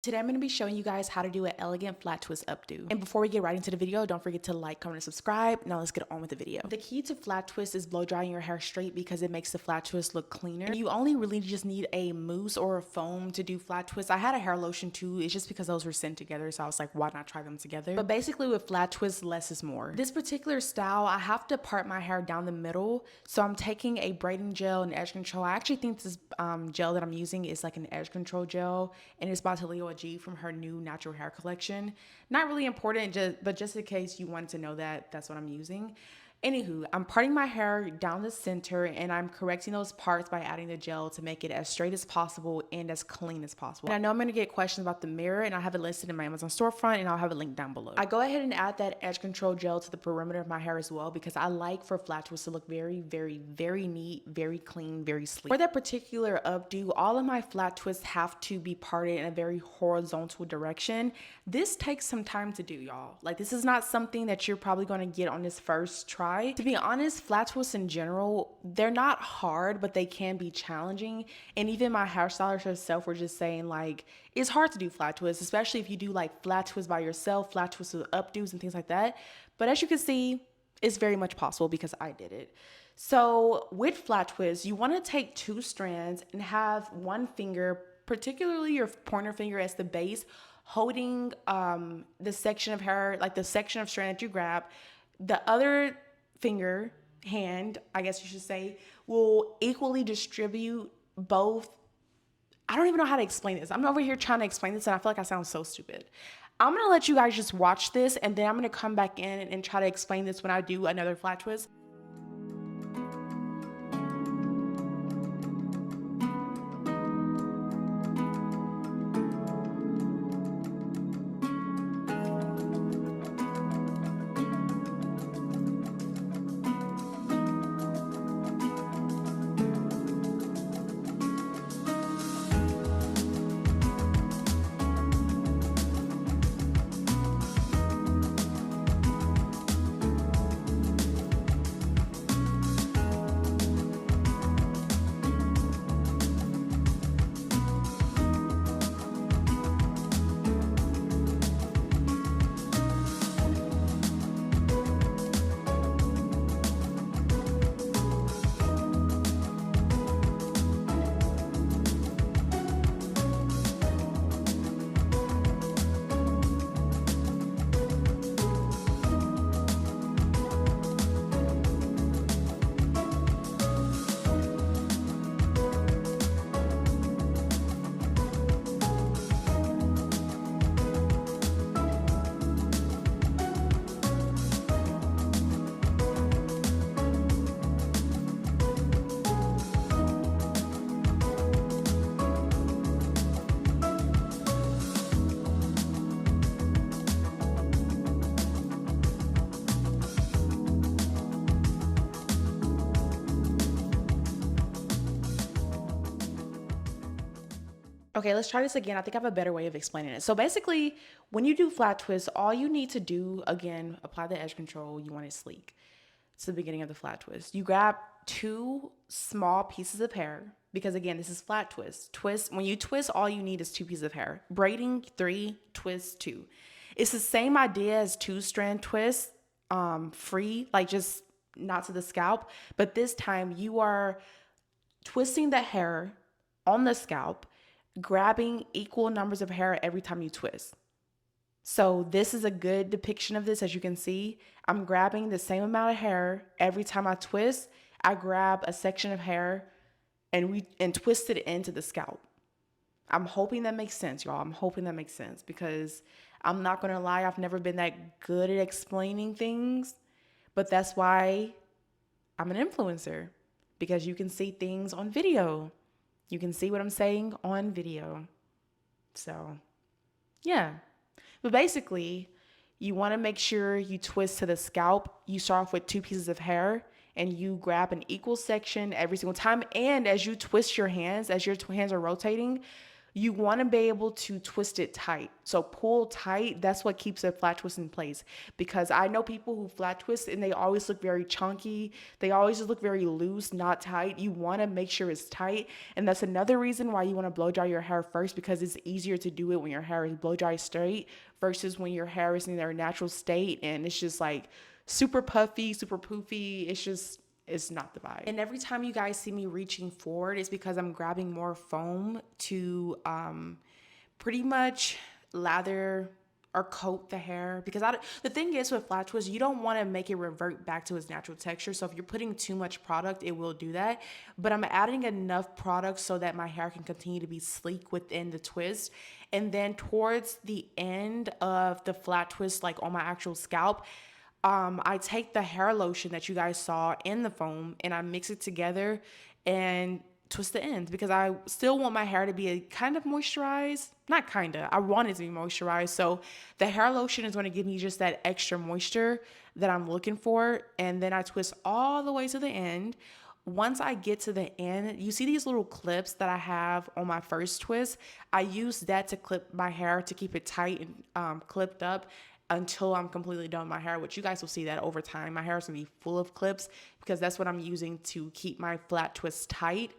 Today I'm going to be showing you guys how to do an elegant flat twist updo. And before we get right into the video, don't forget to like, comment, and subscribe. Now let's get on with the video. The key to flat twist is blow drying your hair straight because it makes the flat twist look cleaner. And you only really just need a mousse or a foam to do flat twists. I had a hair lotion too. It's just because those were sent together, so I was like, why not try them together? But basically with flat twists, less is more. This particular style, I have to part my hair down the middle. So I'm taking a braiding gel and edge control. I actually think this gel that I'm using is like an edge control gel, and it's by Talio G from her new natural hair collection. Not really important, but just in case you wanted to know that, that's what I'm using. Anywho, I'm parting my hair down the center and I'm correcting those parts by adding the gel to make it as straight as possible and as clean as possible. And I know I'm going to get questions about the mirror, and I have it listed in my Amazon storefront, and I'll have a link down below. I go ahead and add that edge control gel to the perimeter of my hair as well because I like for flat twists to look very, very, very neat, very clean, very sleek. For that particular updo, all of my flat twists have to be parted in a very horizontal direction. This takes some time to do, y'all. Like, this is not something that you're probably going to get on this first try. To be honest, flat twists in general, they're not hard, but they can be challenging. And even my hairstylist herself were just saying, like, it's hard to do flat twists, especially if you do like flat twists by yourself, flat twists with updos and things like that. But as you can see, it's very much possible because I did it. So with flat twists, you want to take two strands and have one finger, particularly your pointer finger, as the base, holding the section of hair, like the section of strand that you grab. The other finger, hand, I guess you should say, will equally distribute both. I don't even know how to explain this. I'm over here trying to explain this and I feel like I sound so stupid. I'm gonna let you guys just watch this and then I'm gonna come back in and try to explain this when I do another flat twist. Okay, let's try this again. I think I have a better way of explaining it. So basically, when you do flat twists, all you need to do, again, apply the edge control. You want it sleek. It's the beginning of the flat twist. You grab two small pieces of hair because, again, this is flat twist. When you twist, all you need is two pieces of hair. Braiding, 3, twist, 2. It's the same idea as two-strand twists, free, like just not to the scalp. But this time, you are twisting the hair on the scalp, grabbing equal numbers of hair every time you twist. So this is a good depiction of this. As you can see, I'm grabbing the same amount of hair every time I twist. I grab a section of hair and twist it into the scalp. I'm hoping that makes sense, y'all. I'm hoping that makes sense because I'm not gonna lie, I've never been that good at explaining things, but that's why I'm an influencer, because you can see things on video. You can see what I'm saying on video. So, yeah. But basically, you want to make sure you twist to the scalp. You start off with two pieces of hair and you grab an equal section every single time. And as you twist your hands, as your hands are rotating, you want to be able to twist it tight. So pull tight, that's what keeps a flat twist in place. Because I know people who flat twist and they always look very chunky. They always just look very loose, not tight. You want to make sure it's tight. And that's another reason why you want to blow dry your hair first, because it's easier to do it when your hair is blow dry straight versus when your hair is in their natural state and it's just like super puffy, super poofy. It's not the vibe. And every time you guys see me reaching forward, it's because I'm grabbing more foam to pretty much lather or coat the hair. Because the thing is with flat twist, you don't want to make it revert back to its natural texture. So if you're putting too much product, it will do that. But I'm adding enough product so that my hair can continue to be sleek within the twist. And then towards the end of the flat twist, like on my actual scalp, I take the hair lotion that you guys saw in the foam and I mix it together and twist the ends, because I still want my hair to be a kind of moisturized. Not kind of, I want it to be moisturized. So the hair lotion is going to give me just that extra moisture that I'm looking for. And then I twist all the way to the end. Once I get to the end, you see these little clips that I have on my first twist. I use that to clip my hair to keep it tight and clipped up until I'm completely done with my hair, which you guys will see that over time. My hair is gonna be full of clips because that's what I'm using to keep my flat twist tight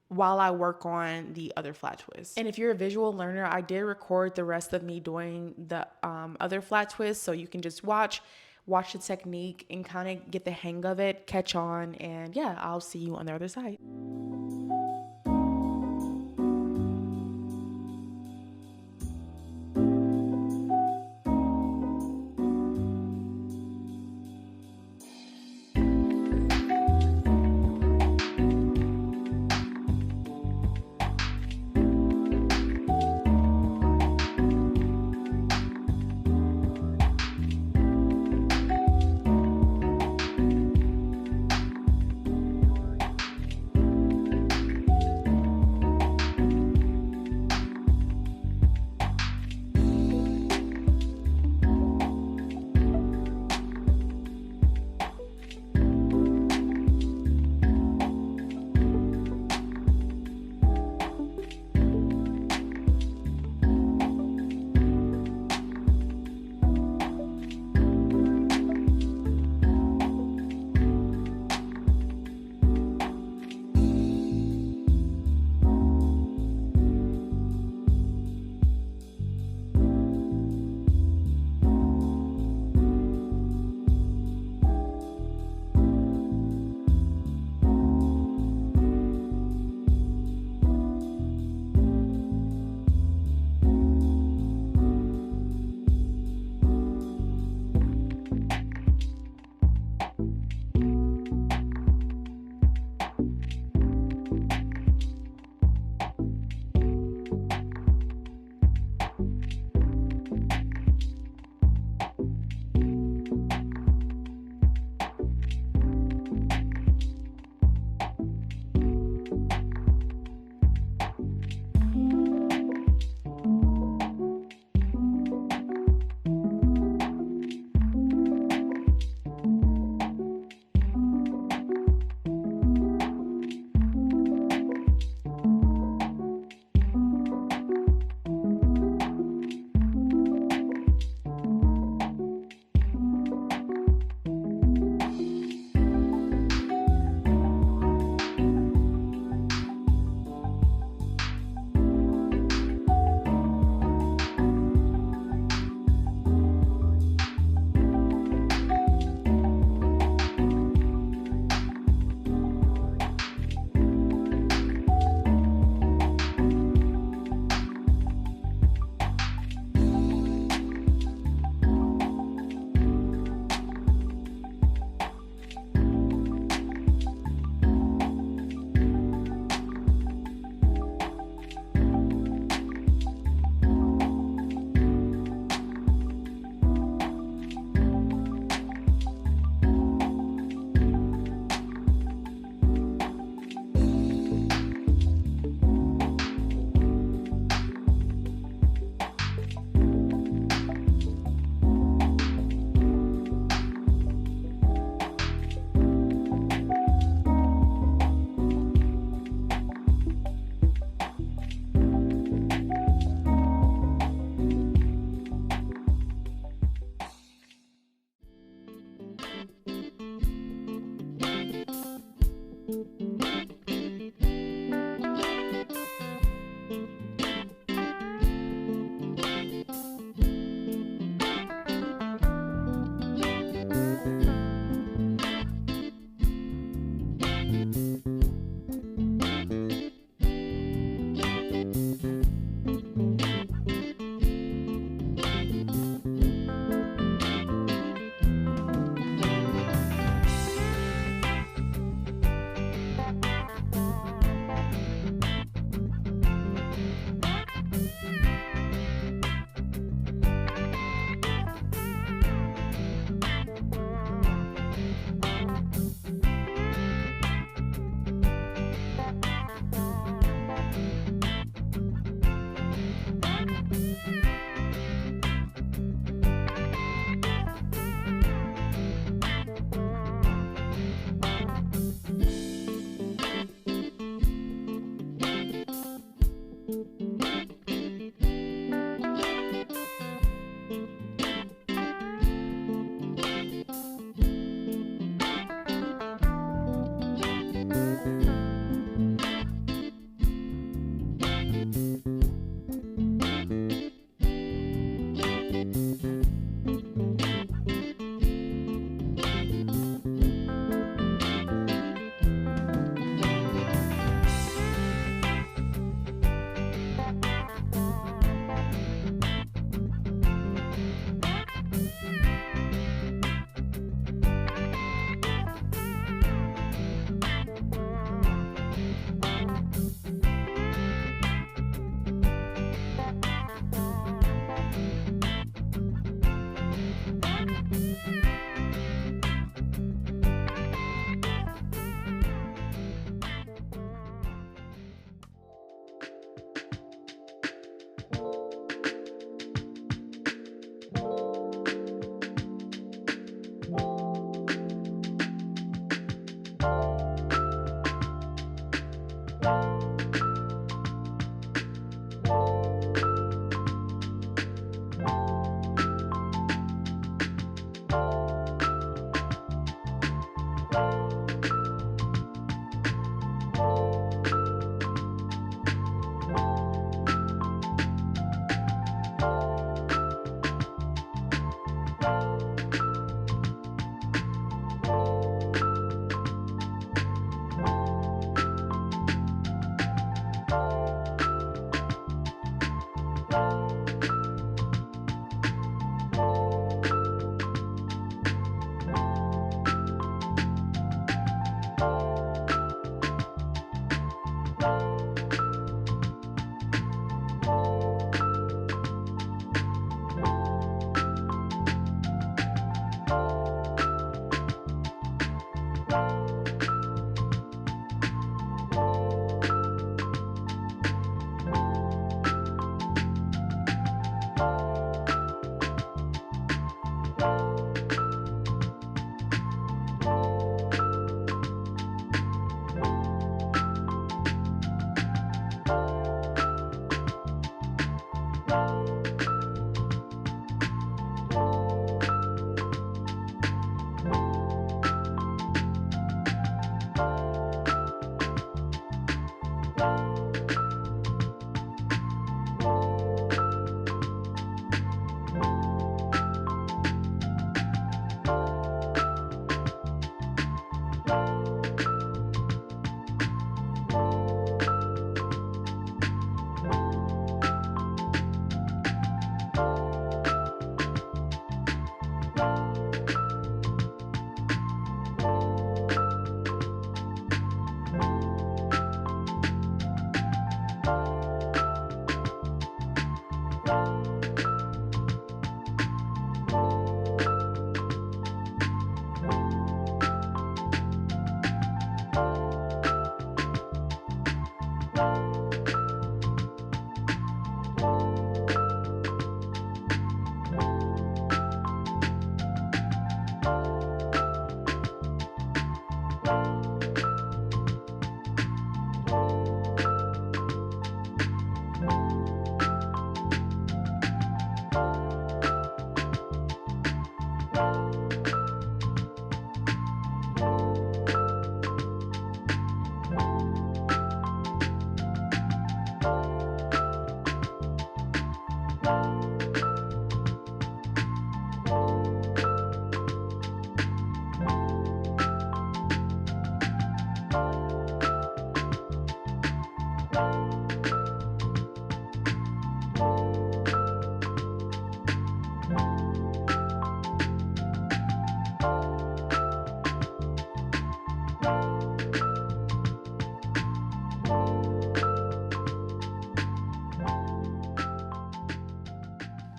while I work on the other flat twist. And if you're a visual learner, I did record the rest of me doing the other flat twist, so you can just watch the technique and kind of get the hang of it, catch on, and yeah, I'll see you on the other side.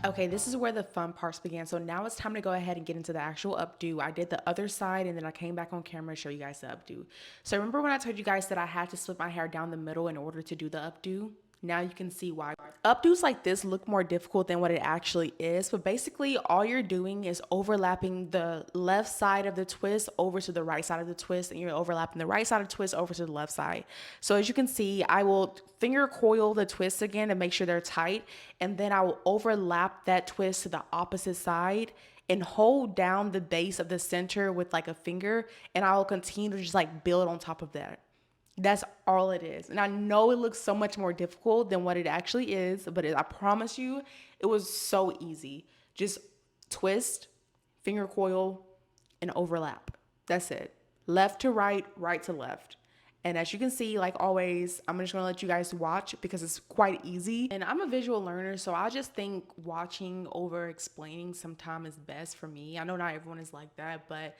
Okay, this is where the fun parts began. So now it's time to go ahead and get into the actual updo. I did the other side and then I came back on camera to show you guys the updo. So remember when I told you guys that I had to split my hair down the middle in order to do the updo? Now you can see why. Updos like this look more difficult than what it actually is, but basically all you're doing is overlapping the left side of the twist over to the right side of the twist, and you're overlapping the right side of the twist over to the left side. So as you can see, I will finger coil the twists again to make sure they're tight, and then I will overlap that twist to the opposite side and hold down the base of the center with like a finger, and I will continue to just like build on top of that. That's all it is. And I know it looks so much more difficult than what it actually is, but I promise you, it was so easy. Just twist, finger coil, and overlap. That's it. Left to right, right to left. And as you can see, like always, I'm just gonna let you guys watch because it's quite easy. And I'm a visual learner, so I just think watching over explaining sometimes is best for me. I know not everyone is like that, but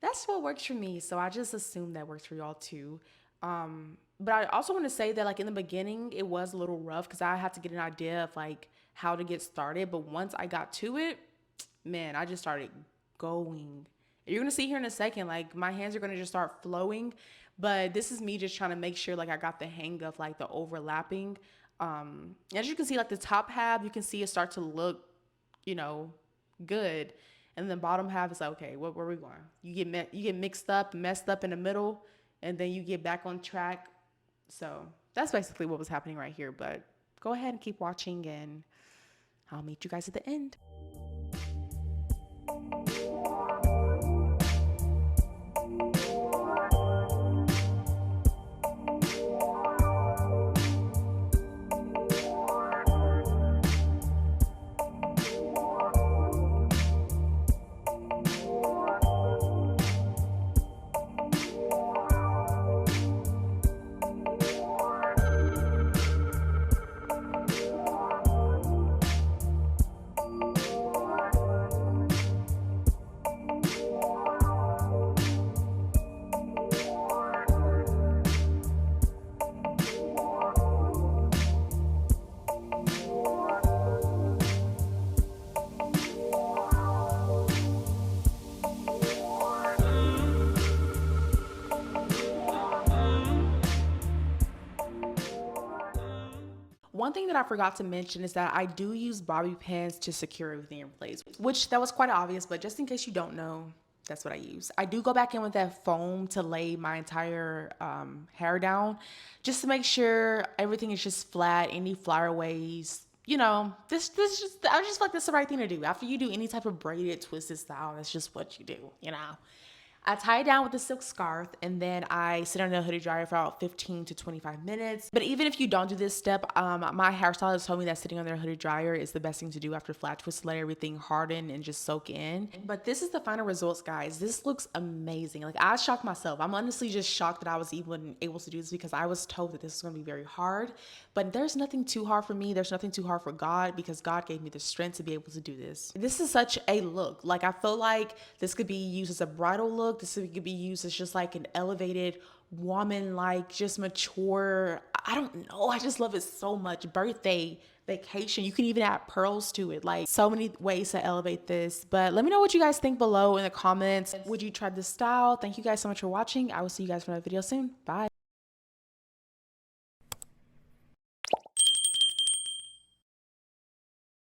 that's what works for me. So I just assume that works for y'all too. But I also want to say that like in the beginning, it was a little rough because I had to get an idea of like how to get started. But once I got to it, man, I just started going. You're going to see here in a second, like my hands are going to just start flowing. But this is me just trying to make sure like I got the hang of like the overlapping. As you can see, like the top half, you can see it start to look, you know, good. And the bottom half is like, okay, where are we going? You get mixed up, messed up in the middle, and then you get back on track. So that's basically what was happening right here. But go ahead and keep watching and I'll meet you guys at the end. One thing that I forgot to mention is that I do use bobby pins to secure everything in place, which that was quite obvious, but just in case you don't know, that's what I use. I do go back in with that foam to lay my entire hair down just to make sure everything is just flat, any flyaways, you know, I just feel like that's the right thing to do. After you do any type of braided, twisted style, that's just what you do, you know. I tie it down with a silk scarf and then I sit under the hoodie dryer for about 15 to 25 minutes. But even if you don't do this step, my hairstylist told me that sitting under the hoodie dryer is the best thing to do after flat twist to let everything harden and just soak in. But this is the final results, guys. This looks amazing. Like I shocked myself. I'm honestly just shocked that I was even able to do this because I was told that this was going to be very hard. But there's nothing too hard for me. There's nothing too hard for God because God gave me the strength to be able to do this. This is such a look. Like I feel like this could be used as a bridal look. This could be used as just like an elevated woman, like just mature. I don't know. I just love it so much. Birthday, vacation. You can even add pearls to it. Like so many ways to elevate this. But let me know what you guys think below in the comments. Would you try this style? Thank you guys so much for watching. I will see you guys for another video soon. Bye.